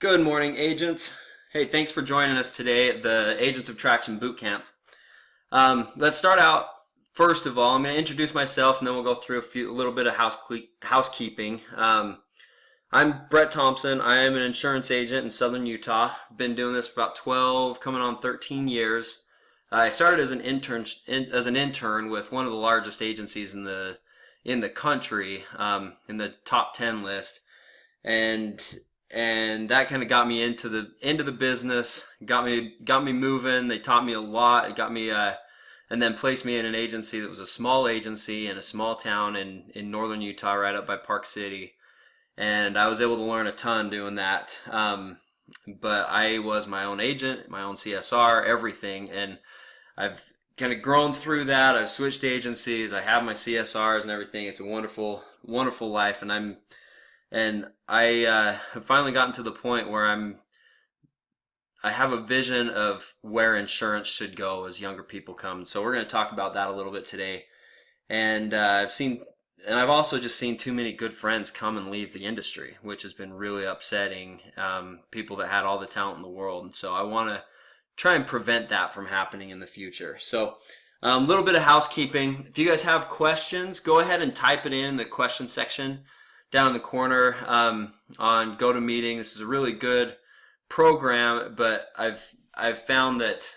Good morning, agents. Hey, thanks for joining us today at the Agents of Traction Bootcamp. Let's start out. First of all, I'm going to introduce myself, and then we'll go through a little bit of housekeeping. I'm Brett Thompson. I am an insurance agent in Southern Utah. I've been doing this for about 12, coming on 13 years. I started as an intern with one of the largest agencies in the country, in the top 10 list, and that kind of got me into the business, got me moving. They taught me a lot. It got me and then placed me in an agency that was a small agency in a small town in northern Utah, right up by Park City, and I was able to learn a ton doing that. But I was my own agent, my own CSR, everything, and I've kind of grown through that. I've switched agencies. I have my CSRs and everything. It's a wonderful, wonderful life, and I have finally gotten to the point where I have a vision of where insurance should go as younger people come. So we're going to talk about that a little bit today. And I've also just seen too many good friends come and leave the industry, which has been really upsetting. People that had all the talent in the world, and so I want to try and prevent that from happening in the future. So a little bit of housekeeping. If you guys have questions, go ahead and type it in the question section down in the corner on GoToMeeting. This is a really good program, but I've found that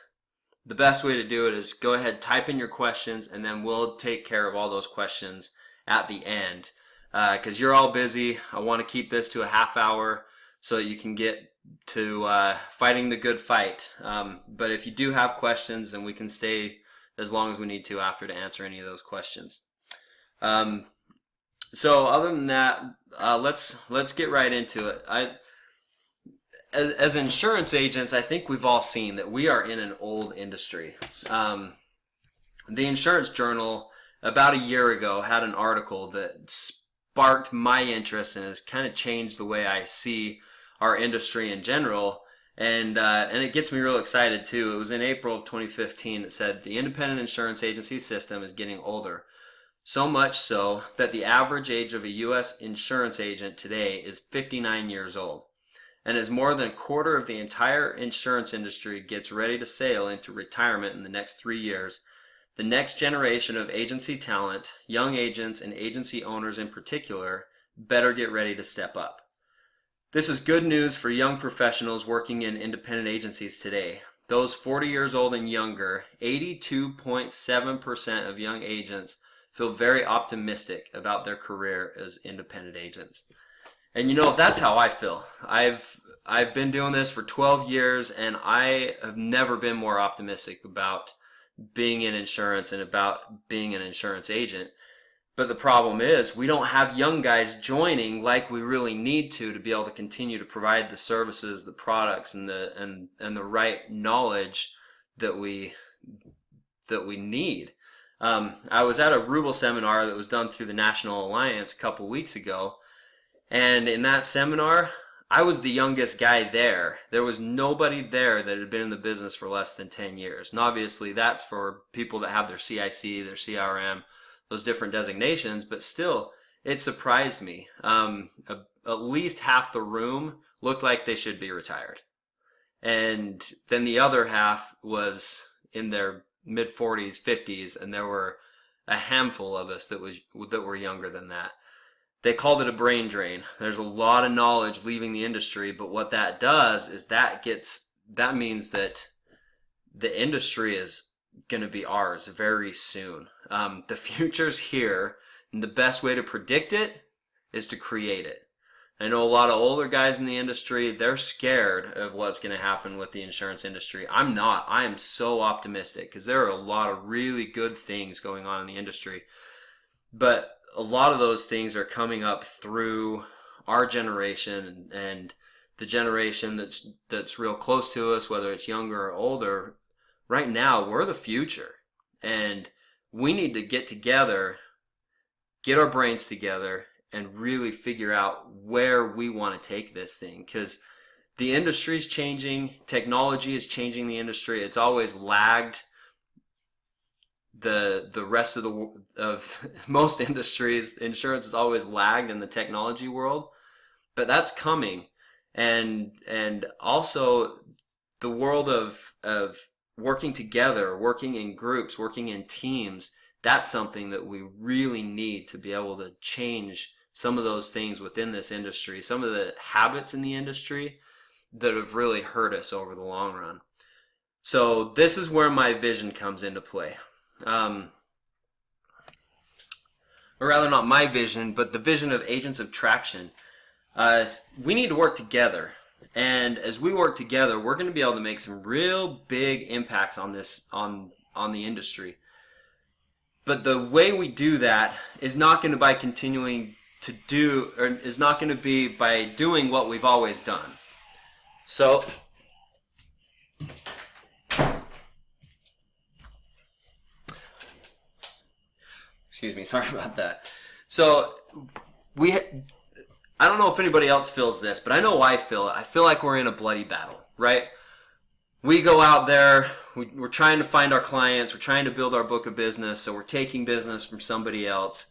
the best way to do it is go ahead, type in your questions, and then we'll take care of all those questions at the end. Because you're all busy. I want to keep this to a half hour so that you can get to fighting the good fight. But if you do have questions, then we can stay as long as we need to after to answer any of those questions. So other than that, let's get right into it. As insurance agents, I think we've all seen that we are in an old industry. The Insurance Journal about a year ago had an article that sparked my interest and has kind of changed the way I see our industry in general. And it gets me real excited too. It was in April of 2015. It said the independent insurance agency system is getting older. So much so that the average age of a U.S. insurance agent today is 59 years old. And as more than a quarter of the entire insurance industry gets ready to sail into retirement in the next 3 years, the next generation of agency talent, young agents and agency owners in particular, better get ready to step up. This is good news for young professionals working in independent agencies today. Those 40 years old and younger, 82.7% of young agents feel very optimistic about their career as independent agents. And that's how I feel. I've been doing this for 12 years, and I have never been more optimistic about being in insurance and about being an insurance agent. But the problem is we don't have young guys joining like we really need to be able to continue to provide the services, the products, and the right knowledge that we need. I was at a Ruble seminar that was done through the National Alliance a couple weeks ago, and in that seminar, I was the youngest guy there. There was nobody there that had been in the business for less than 10 years. And obviously that's for people that have their CIC, their CRM, those different designations, but still, it surprised me. At least half the room looked like they should be retired. And then the other half was in their mid-40s, 50s, and there were a handful of us that were younger than that. They called it a brain drain. There's a lot of knowledge leaving the industry, but what that does is that means that the industry is going to be ours very soon. The future's here, and the best way to predict it is to create it. I know a lot of older guys in the industry, they're scared of what's going to happen with the insurance industry. I'm not. I am so optimistic because there are a lot of really good things going on in the industry. But a lot of those things are coming up through our generation and the generation that's real close to us, whether it's younger or older. Right now, we're the future. And we need to get together, get our brains together, and really figure out where we want to take this thing, because the industry is changing, technology is changing the industry. It's always lagged the rest of most industries. Insurance has always lagged in the technology world, but that's coming. and also the world of working together, working in groups, working in teams. That's something that we really need to be able to change some of those things within this industry, some of the habits in the industry that have really hurt us over the long run. So this is where my vision comes into play. Or rather, not my vision, but the vision of Agents of Traction. We need to work together. And as we work together, we're going to be able to make some real big impacts on this, on the industry. But the way we do that is not going to by continuing to do, or is not going to be by doing what we've always done. So, excuse me, sorry about that. So, I don't know if anybody else feels this, but I know I feel it. I feel like we're in a bloody battle, right? We go out there, we're trying to find our clients, we're trying to build our book of business, so we're taking business from somebody else.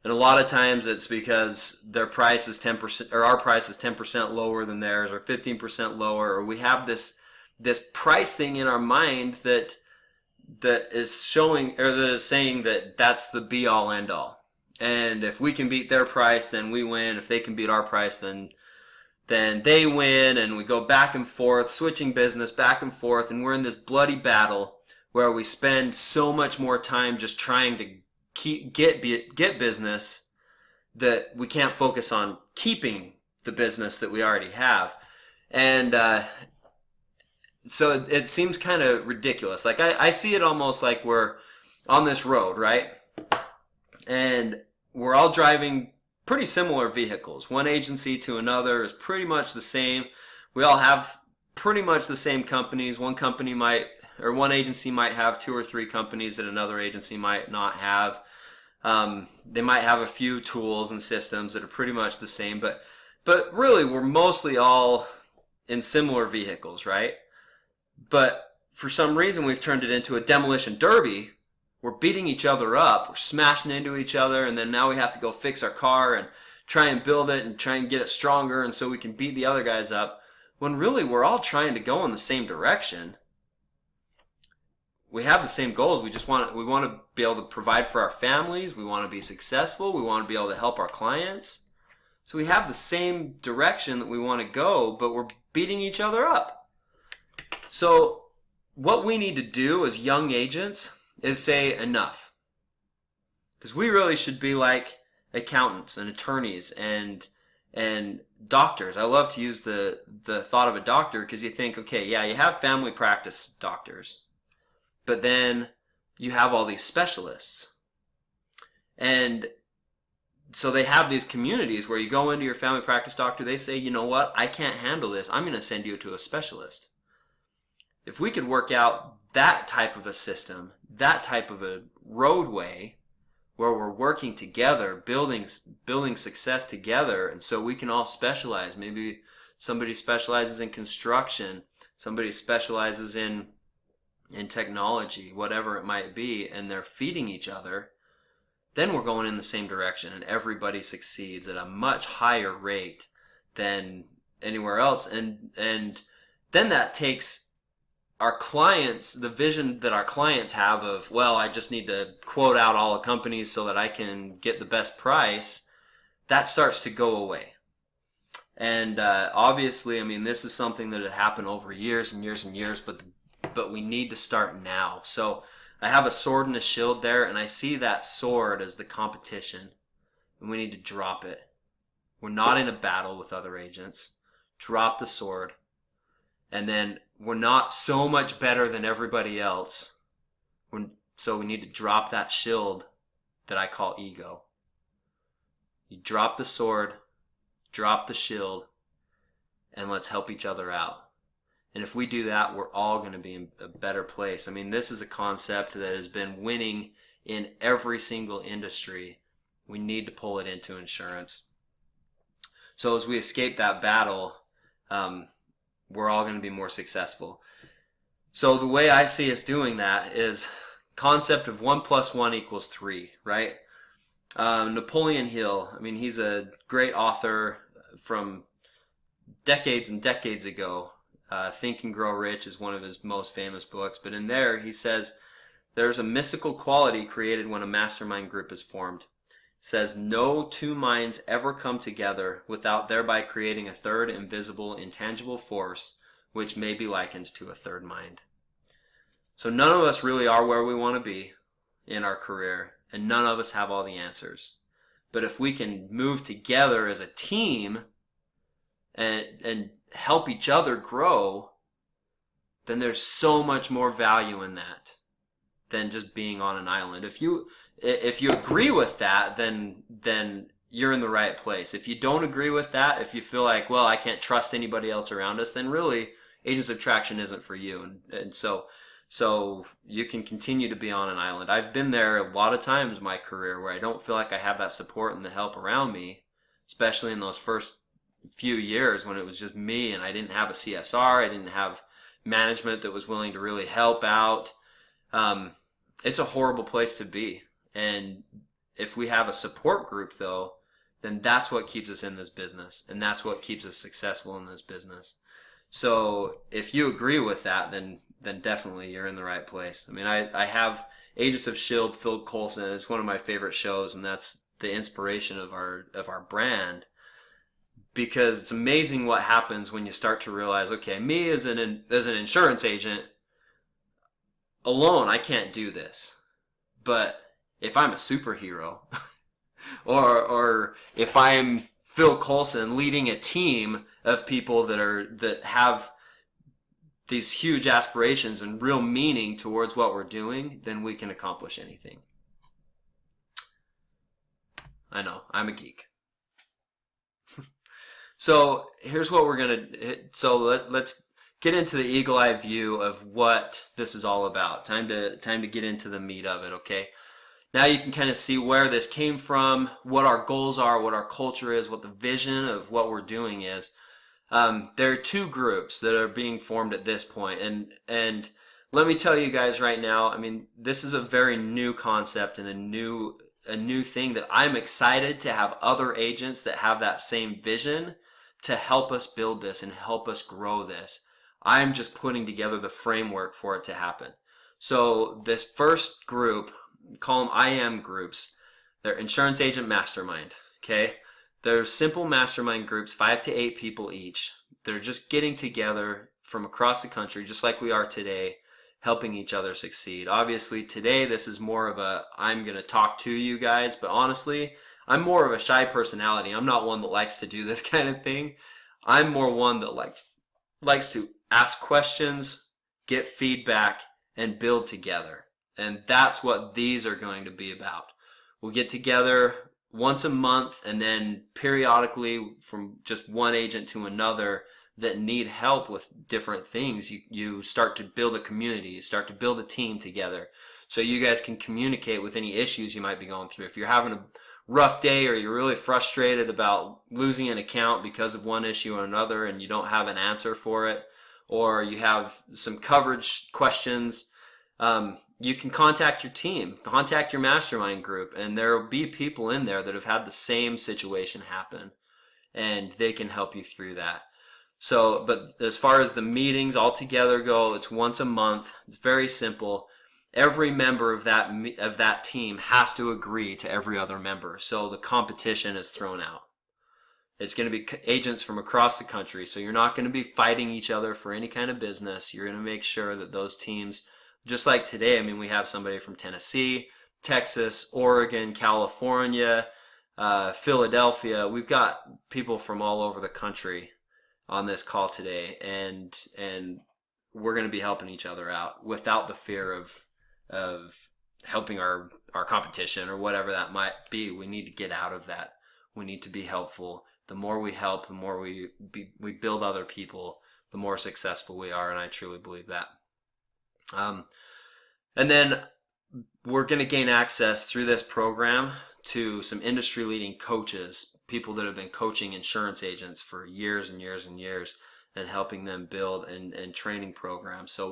And a lot of times it's because their price is 10%, or our price is 10% lower than theirs, or 15% lower, or we have this price thing in our mind that is showing, or that is saying that that's the be all end all. And if we can beat their price, then we win. If they can beat our price, then they win. And we go back and forth, switching business back and forth, and we're in this bloody battle where we spend so much more time just trying to get business that we can't focus on keeping the business that we already have. And so it seems kind of ridiculous. Like I see it almost like we're on this road, right? And we're all driving pretty similar vehicles. One agency to another is pretty much the same. We all have pretty much the same companies. One agency might have 2 or 3 companies that another agency might not have. They might have a few tools and systems that are pretty much the same, but really we're mostly all in similar vehicles, right? But for some reason we've turned it into a demolition derby. We're beating each other up, we're smashing into each other, and then now we have to go fix our car and try and build it and try and get it stronger, and so we can beat the other guys up, when really we're all trying to go in the same direction. We have the same goals. We want to be able to provide for our families, we want to be successful, we want to be able to help our clients. So we have the same direction that we want to go, but we're beating each other up. So what we need to do as young agents is say enough. Because we really should be like accountants and attorneys and doctors. I love to use the thought of a doctor, because you think, okay, yeah, you have family practice doctors, but then you have all these specialists. And so they have these communities where you go into your family practice doctor, they say, you know what, I can't handle this, I'm going to send you to a specialist. If we could work out that type of a system, that type of a roadway where we're working together, building success together, and so we can all specialize. Maybe somebody specializes in construction, somebody specializes in technology, whatever it might be, and they're feeding each other, then we're going in the same direction and everybody succeeds at a much higher rate than anywhere else. And then that takes our clients, the vision that our clients have of, well, I just need to quote out all the companies so that I can get the best price, that starts to go away. And obviously, I mean, this is something that had happened over years and years and years, but we need to start now. So I have a sword and a shield there, and I see that sword as the competition, and we need to drop it. We're not in a battle with other agents. Drop the sword. And then we're not so much better than everybody else. So we need to drop that shield that I call ego. You drop the sword, drop the shield, and let's help each other out. And if we do that, we're all going to be in a better place. I mean, this is a concept that has been winning in every single industry. We need to pull it into insurance. So as we escape that battle, we're all going to be more successful. So the way I see us doing that is concept of 1 + 1 = 3, right? Napoleon Hill, I mean, he's a great author from decades and decades ago. Think and Grow Rich is one of his most famous books, but in there he says there's a mystical quality created when a mastermind group is formed. It says no two minds ever come together without thereby creating a third invisible, intangible force which may be likened to a third mind. So none of us really are where we want to be in our career, and none of us have all the answers. But if we can move together as a team and help each other grow, then there's so much more value in that than just being on an island. If you agree with that, then you're in the right place. If you don't agree with that, if you feel like, well, I can't trust anybody else around us, then really Agents of Traction isn't for you. And so you can continue to be on an island. I've been there a lot of times in my career where I don't feel like I have that support and the help around me, especially in those first few years when it was just me and I didn't have a CSR, I didn't have management that was willing to really help out. It's a horrible place to be. And if we have a support group though, then that's what keeps us in this business, and that's what keeps us successful in this business. So if you agree with that, then definitely you're in the right place. I mean, I have Agents of S.H.I.E.L.D., Phil Coulson. It's one of my favorite shows, and that's the inspiration of our brand, because it's amazing what happens when you start to realize, okay, me as an insurance agent alone, I can't do this. But if I'm a superhero, or if I'm Phil Coulson leading a team of people that have these huge aspirations and real meaning towards what we're doing, then we can accomplish anything. I know, I'm a geek. So here's what we're going to, so let's get into the eagle eye view of what this is all about. Time to get into the meat of it, okay? Now you can kind of see where this came from, what our goals are, what our culture is, what the vision of what we're doing is. There are two groups that are being formed at this point, and let me tell you guys right now, I mean, this is a very new concept and a new thing that I'm excited to have other agents that have that same vision to help us build this and help us grow this. I'm just putting together the framework for it to happen. So this first group, call them IM groups. They're Insurance Agent Mastermind, okay? They're simple mastermind groups, 5 to 8 people each. They're just getting together from across the country, just like we are today, helping each other succeed. Obviously, today this is more of a, I'm going to talk to you guys, but honestly, I'm more of a shy personality. I'm not one that likes to do this kind of thing. I'm more one that likes to ask questions, get feedback, and build together. And that's what these are going to be about. We'll get together once a month, and then periodically from just one agent to another that need help with different things, you start to build a community, you start to build a team together so you guys can communicate with any issues you might be going through. If you're having a rough day or you're really frustrated about losing an account because of one issue or another and you don't have an answer for it, or you have some coverage questions, you can contact your team, contact your mastermind group, and there will be people in there that have had the same situation happen, and they can help you through that. So, but as far as the meetings all together go, it's once a month. It's very simple. Every member of that team has to agree to every other member, so the competition is thrown out. It's going to be agents from across the country, so you're not going to be fighting each other for any kind of business. You're going to make sure that those teams, just like today, I mean, we have somebody from Tennessee, Texas, Oregon, California, Philadelphia. We've got people from all over the country on this call today, and we're going to be helping each other out without the fear of helping our competition or whatever that might be. We need to get out of that. We need to be helpful. The more we help, the more we build other people, the more successful we are, and I truly believe that. And then we're going to gain access through this program to some industry-leading coaches, people that have been coaching insurance agents for years and years and years and helping them build and training programs. So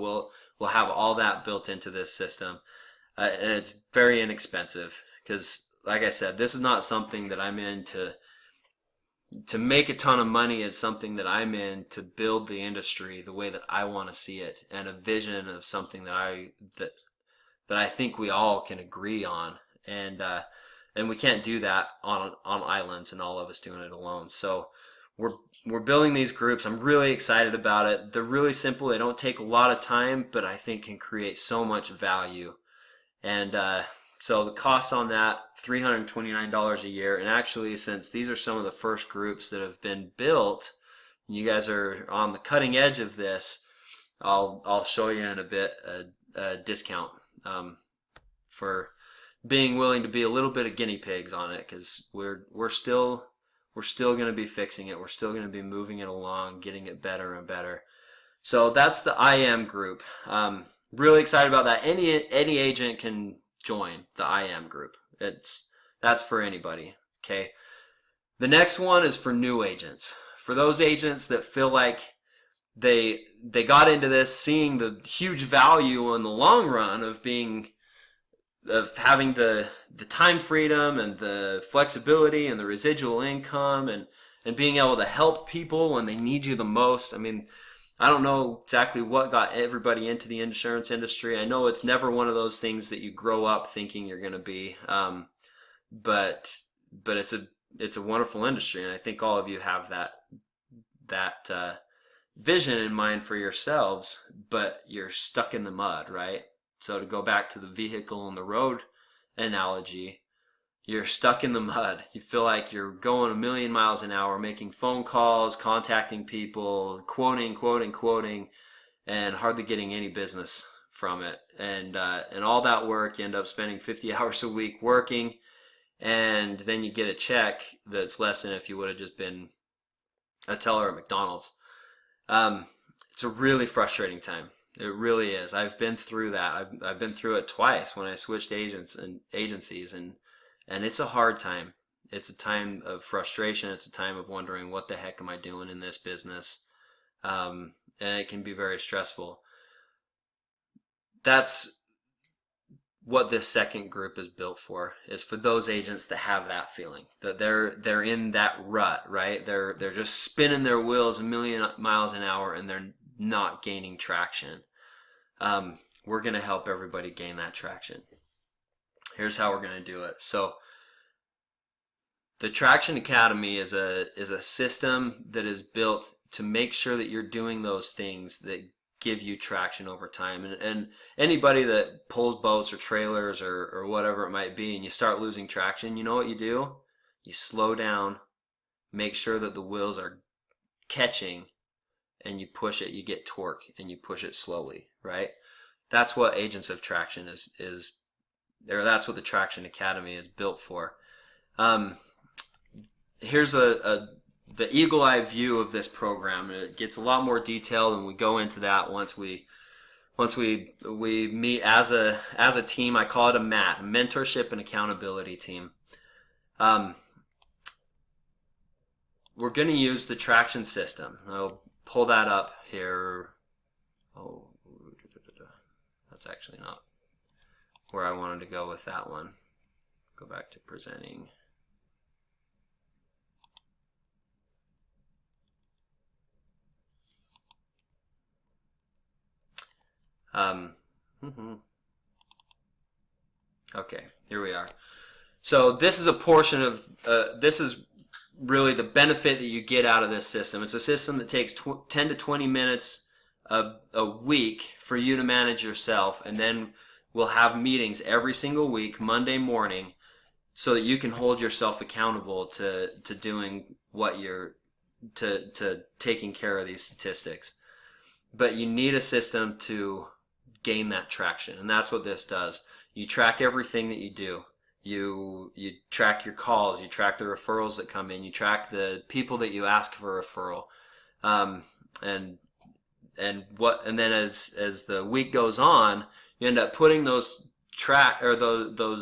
we'll have all that built into this system. And it's very inexpensive because, like I said, this is not something that I'm in to to make a ton of money is something that I'm in to build the industry the way that I want to see it, and a vision of something that I think we all can agree on, and we can't do that on islands and all of us doing it alone. So we're building these groups. I'm really excited about it. They're really simple. They don't take a lot of time, but I think can create so much value. And so the cost on that, $329 a year. And actually, since these are some of the first groups that have been built, you guys are on the cutting edge of this, I'll show you in a bit a discount for being willing to be a little bit of guinea pigs on it, because we're still going to be fixing it. We're still going to be moving it along, getting it better and better. So that's the IM group. Really excited about that. Any agent can join the IM group. That's for anybody. Okay. The next one is for new agents. For those agents that feel like they got into this seeing the huge value in the long run of having the time freedom and the flexibility and the residual income and being able to help people when they need you the most. I mean, I don't know exactly what got everybody into the insurance industry. I know it's never one of those things that you grow up thinking you're going to be, but it's a wonderful industry, and I think all of you have that vision in mind for yourselves, but you're stuck in the mud, right? So to go back to the vehicle on the road analogy, you're stuck in the mud. You feel like you're going a million miles an hour, making phone calls, contacting people, quoting, and hardly getting any business from it. And all that work, you end up spending 50 hours a week working, and then you get a check that's less than if you would have just been a teller at McDonald's. It's a really frustrating time. It really is. I've been through that. I've been through it twice when I switched agents and agencies, and it's a hard time. It's a time of frustration. It's a time of wondering, what the heck am I doing in this business? And it can be very stressful. That's what this second group is built for, is for those agents that have that feeling, that they're in that rut, right? They're just spinning their wheels a million miles an hour and they're not gaining traction. We're going to help everybody gain that traction. Here's how we're going to do it. So the Traction Academy is a system that is built to make sure that you're doing those things that give you traction over time. And anybody that pulls boats or trailers or whatever it might be, and you start losing traction, you know what you do? You slow down, make sure that the wheels are catching, and you push it. You get torque, and you push it slowly, right? That's what Agents of Traction is, or that's what the Traction Academy is built for. Here's the eagle eye view of this program. It gets a lot more detailed, and we go into that once we meet as a team. I call it a MAT, a mentorship and accountability team. We're going to use the traction system. I'll pull that up here. Oh, that's actually not where I wanted to go with that one. Go back to presenting. Okay, here we are. So this is a portion of, this is really the benefit that you get out of this system. It's a system that takes 10 to 20 minutes a week for you to manage yourself, and then we'll have meetings every single week, Monday morning, so that you can hold yourself accountable to doing what you're, to taking care of these statistics. But you need a system to gain that traction, and that's what this does. You track everything that you do. You track your calls, you track the referrals that come in, you track the people that you ask for a referral, and then as the week goes on, you end up putting those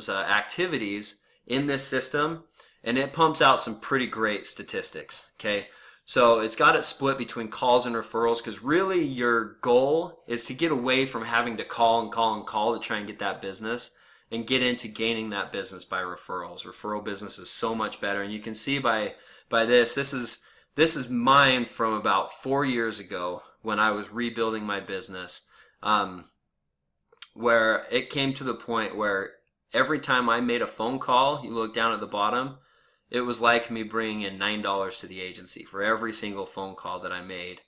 activities in this system, and it pumps out some pretty great statistics. Okay. So it's got it split between calls and referrals, because really your goal is to get away from having to call to try and get that business, and get into gaining that business by referrals. Referral business is so much better, and you can see by this is mine from about 4 years ago when I was rebuilding my business, where it came to the point where every time I made a phone call, you look down at the bottom, it was like me bringing in $9 to the agency for every single phone call that I made,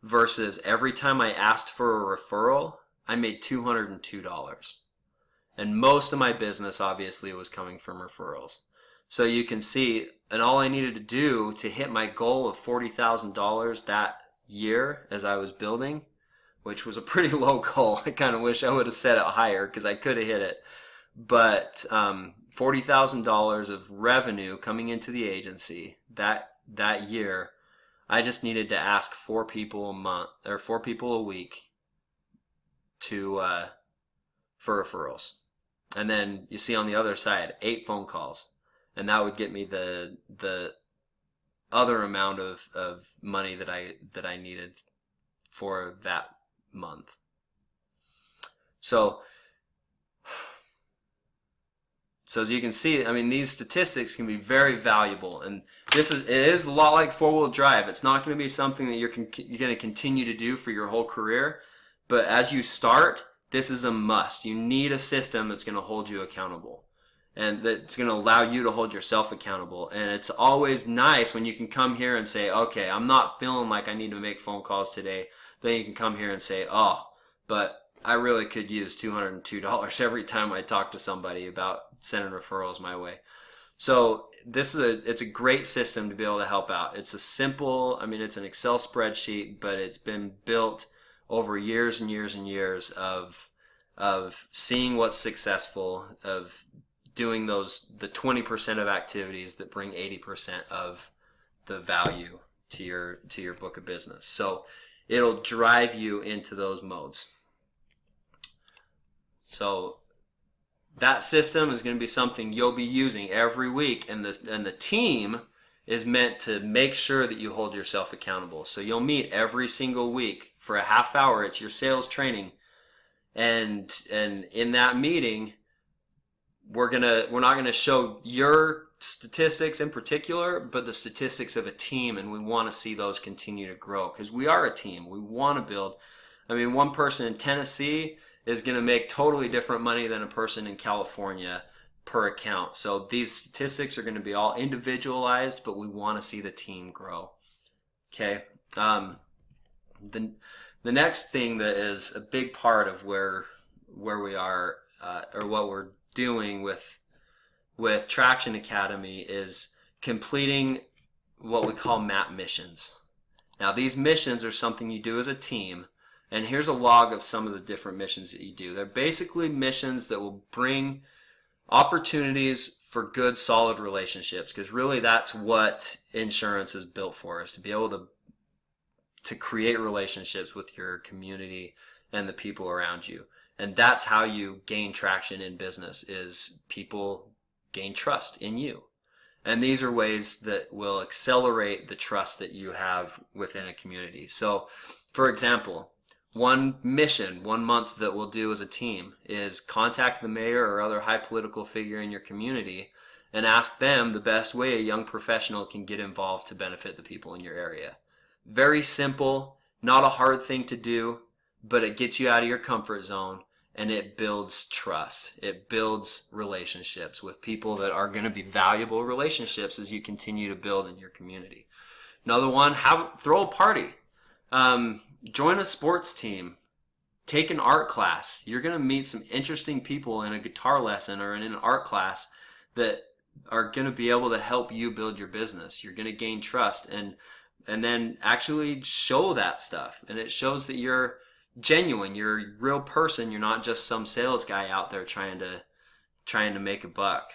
versus every time I asked for a referral, I made $202. And most of my business obviously was coming from referrals. So you can see, and all I needed to do to hit my goal of $40,000 that year as I was building, which was a pretty low goal. I kind of wish I would have set it higher because I could have hit it. But $40,000 of revenue coming into the agency that year, I just needed to ask 4 people a month or 4 people a week to for referrals. And then you see on the other side 8 phone calls, and that would get me the other amount of money that I needed for that month. So as you can see, I mean, these statistics can be very valuable, and it is a lot like 4-wheel drive. It's not going to be something that you're going to continue to do for your whole career, but as you start, this is a must. You need a system that's going to hold you accountable, and that's going to allow you to hold yourself accountable. And it's always nice when you can come here and say, okay, I'm not feeling like I need to make phone calls today. Then you can come here and say, oh, but I really could use $202 every time I talk to somebody about sending referrals my way. So it's a great system to be able to help out. It's a simple, I mean, it's an Excel spreadsheet, but it's been built over years and years and years of seeing what's successful, of doing the 20% of activities that bring 80% of the value to your book of business. So it'll drive you into those modes. So that system is going to be something you'll be using every week, and the team is meant to make sure that you hold yourself accountable. So you'll meet every single week for a half hour. It's your sales training, and in that meeting, we're not gonna show your statistics in particular, but the statistics of a team, and we want to see those continue to grow because we are a team. We want to build. I mean, one person in Tennessee is going to make totally different money than a person in California per account. So these statistics are going to be all individualized, but we want to see the team grow. Okay. The next thing that is a big part of where we are, or what we're doing with Traction Academy, is completing what we call MAP missions. Now, these missions are something you do as a team. And here's a log of some of the different missions that you do. They're basically missions that will bring opportunities for good, solid relationships, because really that's what insurance is built for, is to be able to create relationships with your community and the people around you. And that's how you gain traction in business, is people gain trust in you. And these are ways that will accelerate the trust that you have within a community. So, for example, one mission, 1 month that we'll do as a team is contact the mayor or other high political figure in your community and ask them the best way a young professional can get involved to benefit the people in your area. Very simple, not a hard thing to do, but it gets you out of your comfort zone, and it builds trust. It builds relationships with people that are going to be valuable relationships as you continue to build in your community. Another one, throw a party. Join a sports team. Take an art class. You're going to meet some interesting people in a guitar lesson or in an art class that are going to be able to help you build your business. You're going to gain trust and then actually show that stuff. And it shows that you're genuine. You're a real person. You're not just some sales guy out there trying to make a buck.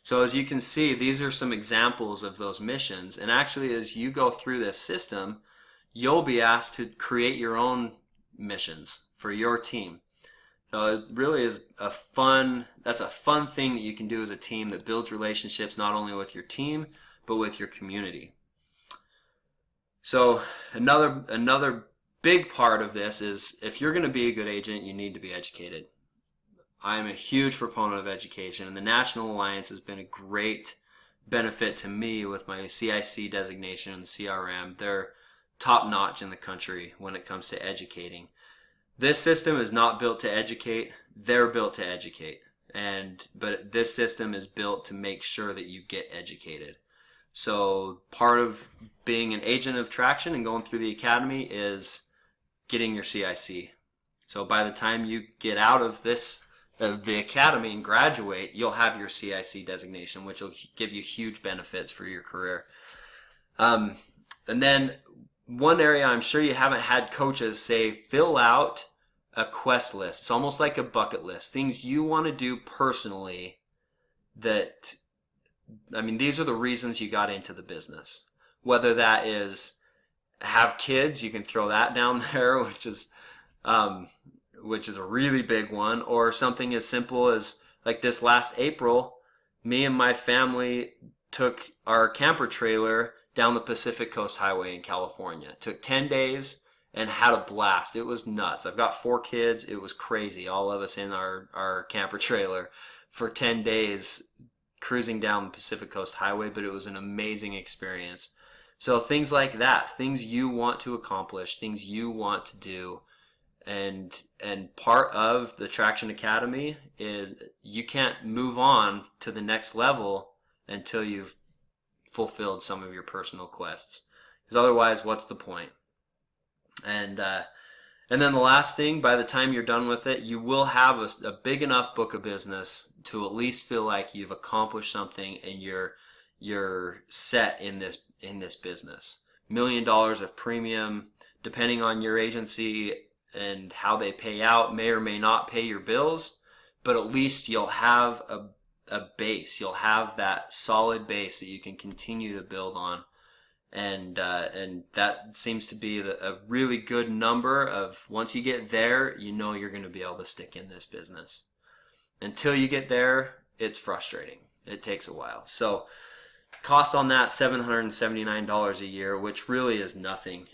So as you can see, these are some examples of those missions. And actually, as you go through this system, you'll be asked to create your own missions for your team. So it really is that's a fun thing that you can do as a team that builds relationships not only with your team, but with your community. So another big part of this is, if you're going to be a good agent, you need to be educated. I'm a huge proponent of education, and the National Alliance has been a great benefit to me with my CIC designation and the CRM. They're top notch in the country when it comes to educating. This system is not built to educate. They're built to educate. But this system is built to make sure that you get educated. So part of being an agent of Traction and going through the academy is getting your CIC. So by the time you get out of the academy and graduate, you'll have your CIC designation, which will give you huge benefits for your career. And then one area I'm sure you haven't had coaches say, fill out a quest list. It's almost like a bucket list. Things you want to do personally that, these are the reasons you got into the business. Whether that is have kids, you can throw that down there, which is a really big one, or something as simple as like this last April, me and my family took our camper trailer down the Pacific Coast Highway in California. It took 10 days and had a blast. It was nuts. I've got 4 kids. It was crazy. All of us in our camper trailer for 10 days cruising down the Pacific Coast Highway, but it was an amazing experience. So things like that, things you want to accomplish, things you want to do. And part of the Traction Academy is you can't move on to the next level until you've fulfilled some of your personal quests. Because otherwise, what's the point? And then the last thing, by the time you're done with it, you will have a big enough book of business to at least feel like you've accomplished something and you're set in this business. $1 million of premium, depending on your agency and how they pay out, may or may not pay your bills, but at least you'll have a base. You'll have that solid base that you can continue to build on. And that seems to be a really good number of once you get there, you know you're going to be able to stick in this business. Until you get there, it's frustrating. It takes a while. So cost on that, $779 a year, which really is nothing.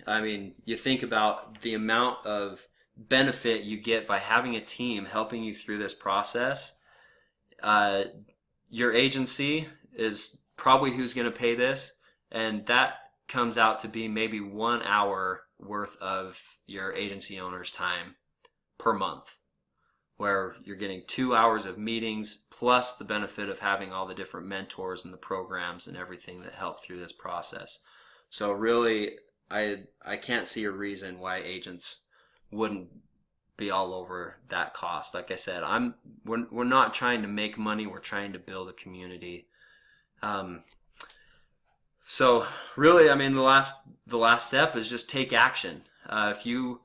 You think about the amount of benefit you get by having a team helping you through this process. Your agency is probably who's going to pay this, and that comes out to be maybe 1 hour worth of your agency owner's time per month, where you're getting 2 hours of meetings plus the benefit of having all the different mentors and the programs and everything that help through this process. So really, I can't see a reason why agents wouldn't be all over that cost. Like I said, we're not trying to make money, we're trying to build a community. So really, the last step is just take action. If you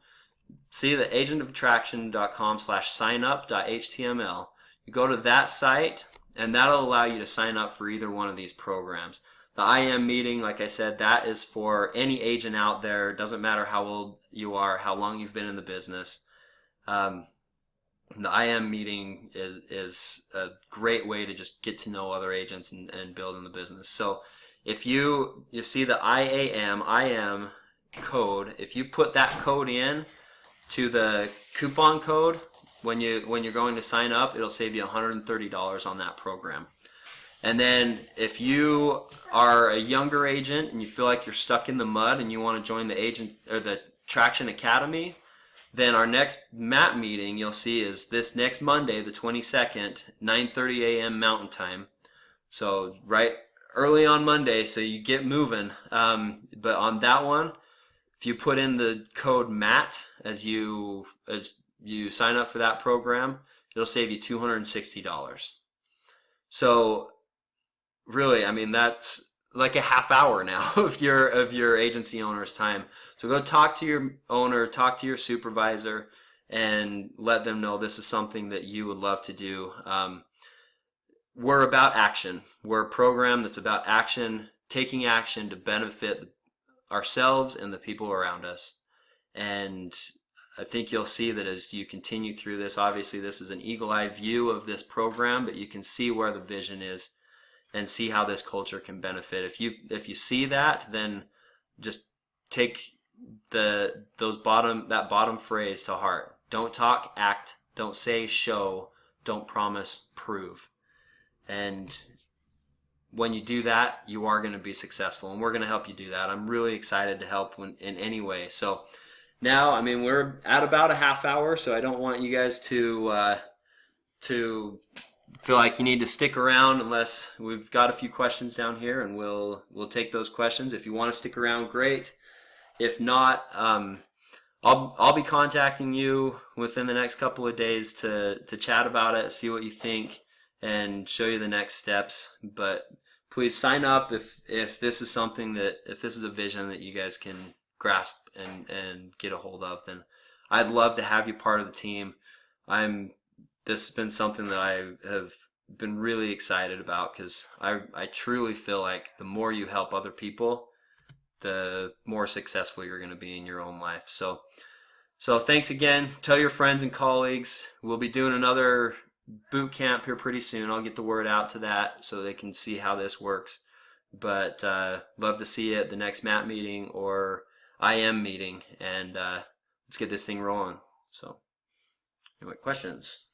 see the agentoftraction.com/signup.html, you go to that site, and that'll allow you to sign up for either one of these programs. The IM meeting, like I said, that is for any agent out there. It doesn't matter how old you are, how long you've been in the business. The IM meeting is a great way to just get to know other agents and build in the business. So if you see the IM code, if you put that code in to the coupon code when you're going to sign up, it'll save you $130 on that program. And then if you are a younger agent and you feel like you're stuck in the mud and you want to join the agent or the Traction Academy, then our next MAP meeting you'll see is this next Monday, the 22nd, 9:30 a.m. Mountain Time. So right early on Monday, so you get moving. But on that one, if you put in the code MAT as you sign up for that program, it'll save you $260. So really, that's like a half hour now of your agency owner's time. So go talk to your owner, talk to your supervisor, and let them know this is something that you would love to do. We're about action. We're a program that's about action, taking action to benefit ourselves and the people around us. And I think you'll see that as you continue through this, obviously this is an eagle-eye view of this program, but you can see where the vision is and see how this culture can benefit. If you see that, then just take that bottom phrase to heart. Don't talk, act. Don't say, show. don't promise, prove. And when you do that, you are going to be successful, and we're going to help you do that. I'm really excited to help in any way. So now, I mean, we're at about a half hour, so I don't want you guys to feel like you need to stick around unless we've got a few questions down here, and we'll take those questions. If you want to stick around, great. If not, I'll be contacting you within the next couple of days to chat about it, see what you think, and show you the next steps. But please sign up if this is something if this is a vision that you guys can grasp and get a hold of, then I'd love to have you part of the team. This has been something that I have been really excited about, because I truly feel like the more you help other people, the more successful you're going to be in your own life. So thanks again. Tell your friends and colleagues. We'll be doing another boot camp here pretty soon. I'll get the word out to that so they can see how this works. But love to see you at the next MAP meeting or IM meeting, and let's get this thing rolling. So anyway, questions?